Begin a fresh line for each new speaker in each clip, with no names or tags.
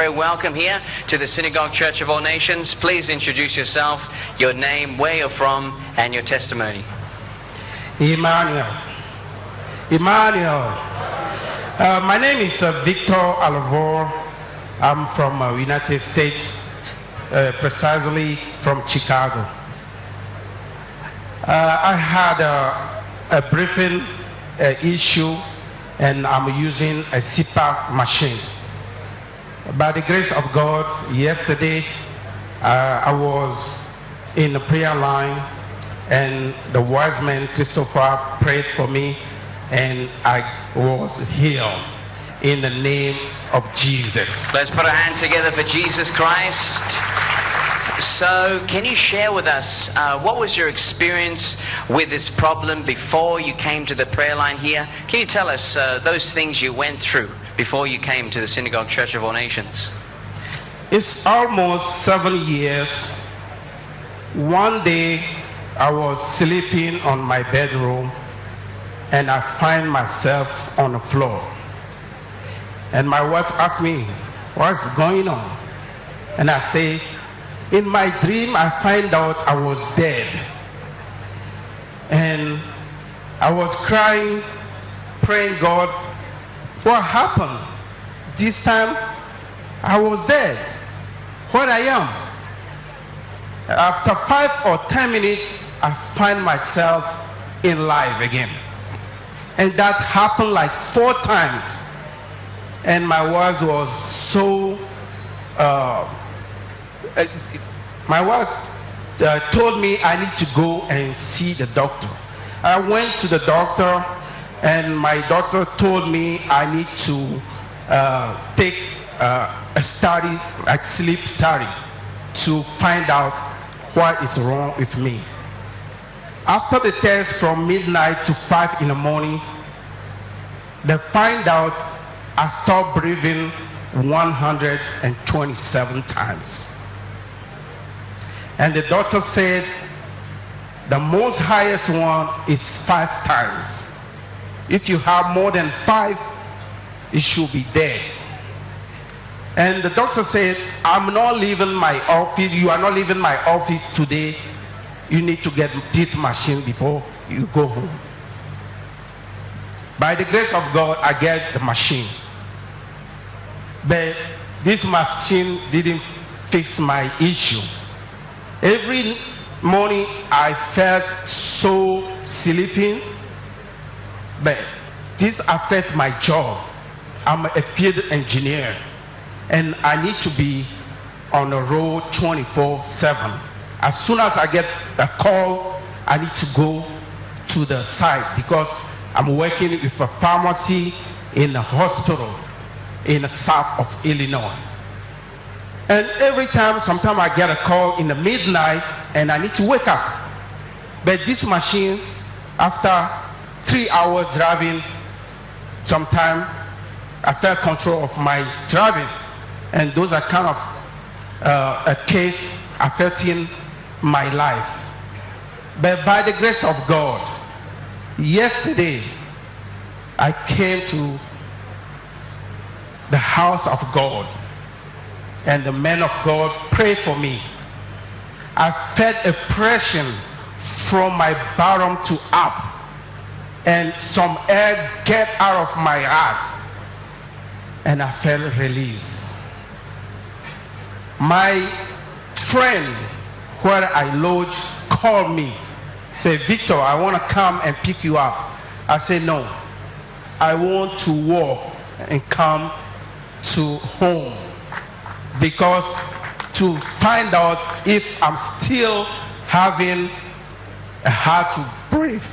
very welcome here to the Synagogue Church of All Nations. Please introduce yourself, your name, where you're from, and your testimony.
Emmanuel. My name is Victor Alvor. I'm from United States, precisely from Chicago. I had a breathing issue, and I'm using a CPAP machine. By the grace of God, yesterday I was in the prayer line, and the wise man Christopher prayed for me, and I was healed in the name of Jesus.
Let's put our hands together for Jesus Christ. So, can you share with us what was your experience with this problem before you came to the prayer line here? Can you tell us those things you went through before you came to the Synagogue Church of All Nations?
It's almost 7 years. One day I was sleeping on my bedroom, and I find myself on the floor. And my wife asked me, "What's going on?" And I say, "In my dream I find out I was dead." And I was crying, praying, "God, what happened? This time I was dead. Where I am?" After 5 or 10 minutes, I find myself in life again. And that happened like 4 times. And my wife was so my wife told me I need to go and see the doctor. I went to the doctor, and my doctor told me I need to take a study, like sleep study, to find out what is wrong with me. After the test from midnight to 5 in the morning, they find out I stopped breathing 127 times. And the doctor said the most highest one is 5 times. If you have more than 5, it should be dead. And the doctor said, "I'm not leaving my office. You are not leaving my office today. You need to get this machine before you go home." By the grace of God, I get the machine. But this machine didn't fix my issue. Every morning I felt so sleeping, but this affects my job. I'm a field engineer, and I need to be on the road 24/7. As soon as I get a call, I need to go to the site because I'm working with a pharmacy in a hospital in the south of Illinois. And every time, sometimes I get a call in the midnight and I need to wake up. But this machine, after 3 hours driving, sometimes I felt control of my driving. And those are kind of a case affecting my life. But by the grace of God, yesterday I came to the house of God, and the man of God prayed for me. I felt a pressure from my bottom to up, and some air get out of my heart, and I felt release. My friend where I lodge called me, said, "Victor, I want to come and pick you up." I said, "No, I want to walk and come to home, because to find out if I'm still having a hard to breathe."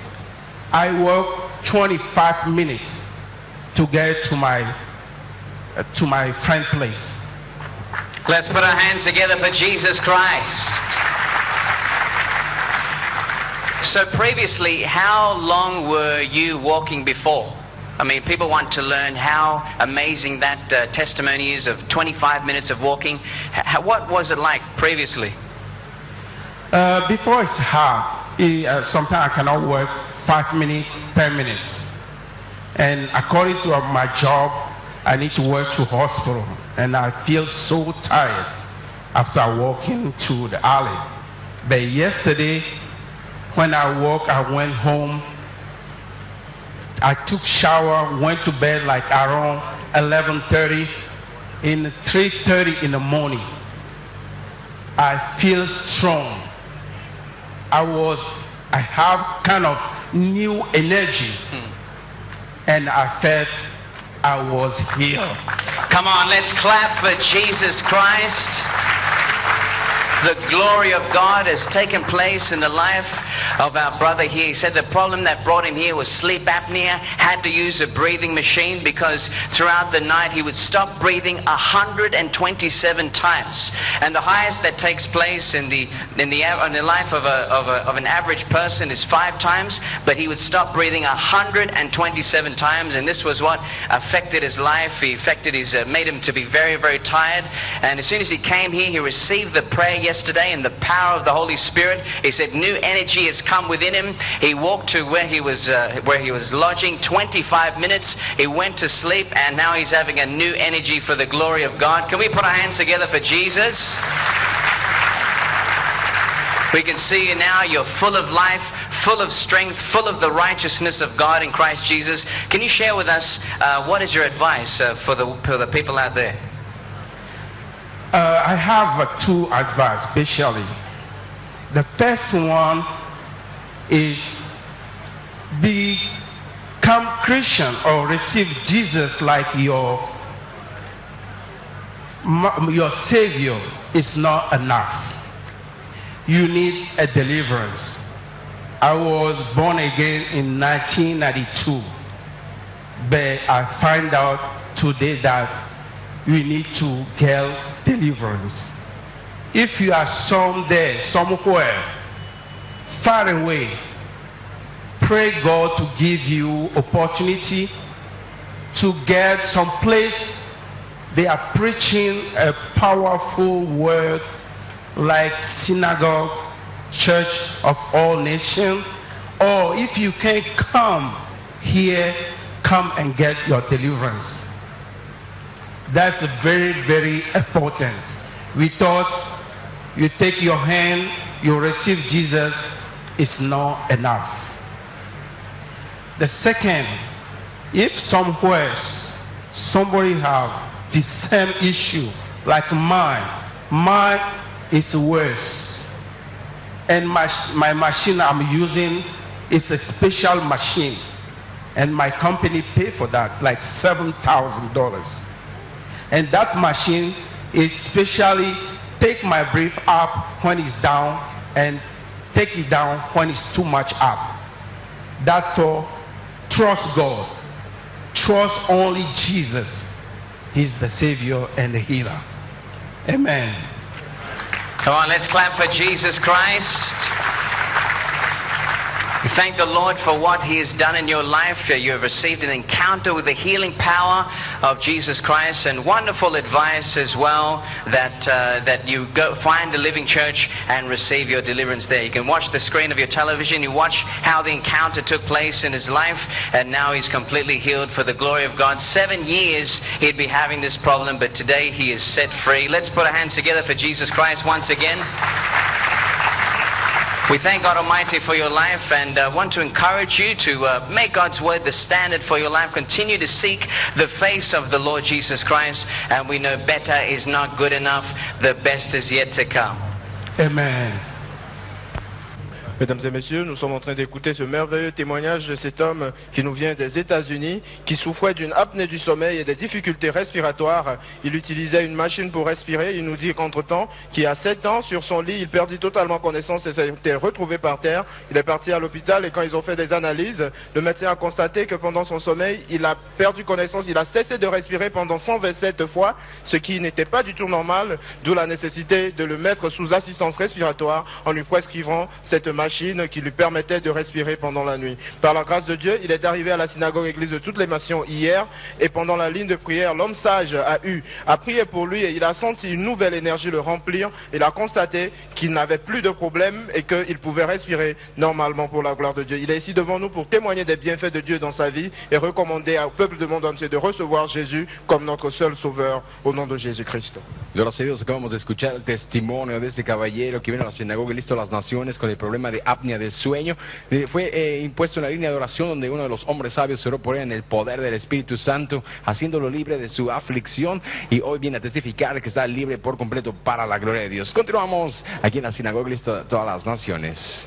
I walked 25 minutes to get to my friend's place.
Let's put our hands together for Jesus Christ. So previously, how long were you walking before? I mean, people want to learn how amazing that testimony is of 25 minutes of walking. What was it like previously?
Before it's hard. Sometimes I cannot work 5 minutes, 10 minutes. And according to my job, I need to work to hospital, and I feel so tired after walking to the alley. But yesterday, when I woke, I went home. I took shower, went to bed like around 11:30. In 3:30 in the morning, I feel strong. I have kind of new energy, and I felt I was healed.
Come on, let's clap for Jesus Christ. The glory of God has taken place in the life of our brother here. He said the problem that brought him here was sleep apnea, had to use a breathing machine because throughout the night he would stop breathing 127 times. And the highest that takes place in the life of an average person is 5 times, but he would stop breathing 127 times, and this was what affected his life. Made him to be very, very tired. And as soon as he came here, he received the prayer yesterday in the power of the Holy Spirit. He said new energy has come within him. He walked to where he was lodging 25 minutes. He went to sleep, and now he's having a new energy for the glory of God. Can we put our hands together for Jesus? We can see you now. You're full of life, full of strength, full of the righteousness of God in Christ Jesus. Can you share with us what is your advice for the people out there?
I have 2 advice, especially. The first one is become Christian or receive Jesus like your Savior is not enough. You need a deliverance. I was born again in 1992, but I find out today that we need to get deliverance. If you are somewhere far away, pray God to give you opportunity to get some place they are preaching a powerful word like synagogue, church of all nations. Or if you can't come here, come and get your deliverance. That's very, very important. We thought you take your hand, you receive Jesus, is not enough. The second, if somewhere somebody have the same issue like mine is worse. And my machine I'm using is a special machine. And my company pay for that, like $7,000. And that machine is specially take my breath up when it's down and take it down when it's too much up. That's all. Trust God. Trust only Jesus. He's the Savior and the healer. Amen.
Come on, let's clap for Jesus Christ. We thank the Lord for what He has done in your life. You have received an encounter with the healing power of Jesus Christ, and wonderful advice as well that you go find a living church and receive your deliverance there. You can watch the screen of your television. You watch how the encounter took place in his life, and now he's completely healed for the glory of God. 7 years he'd be having this problem, but today he is set free. Let's put our hands together for Jesus Christ once again. We thank God Almighty for your life, and want to encourage you to make God's word the standard for your life. Continue to seek the face of the Lord Jesus Christ, and we know better is not good enough. The best is yet to come.
Amen.
Mesdames et messieurs, nous sommes en train d'écouter ce merveilleux témoignage de cet homme qui nous vient des États-Unis, qui souffrait d'une apnée du sommeil et des difficultés respiratoires. Il utilisait une machine pour respirer. Il nous dit qu'entre-temps, qu'il y a 7 ans, sur son lit, il perdit totalement connaissance et s'était retrouvé par terre. Il est parti à l'hôpital et quand ils ont fait des analyses, le médecin a constaté que pendant son sommeil, il a perdu connaissance. Il a cessé de respirer pendant 127 fois, ce qui n'était pas du tout normal, d'où la nécessité de le mettre sous assistance respiratoire en lui prescrivant cette machine machine qui lui permettait de respirer pendant la nuit. Par la grâce de Dieu, il est arrivé à la synagogue église de toutes les nations hier, et pendant la ligne de prière, l'homme sage a prié pour lui et il a senti une nouvelle énergie le remplir. Il a constaté qu'il n'avait plus de problème et qu'il pouvait respirer normalement pour la gloire de Dieu. Il est ici devant nous pour témoigner des bienfaits de Dieu dans sa vie et recommander au peuple du monde entier de recevoir Jésus comme notre seul sauveur au nom de Jésus-Christ.
Gracias a Dios, acabamos de escuchar el testimonio de este caballero que vino a la sinagoga y listo a las naciones con el problema de apnea del sueño. Fue impuesto en la línea de oración donde uno de los hombres sabios oró por él en el poder del Espíritu Santo, haciéndolo libre de su aflicción, y hoy viene a testificar que está libre por completo para la gloria de Dios. Continuamos aquí en la sinagoga y listo a todas las naciones.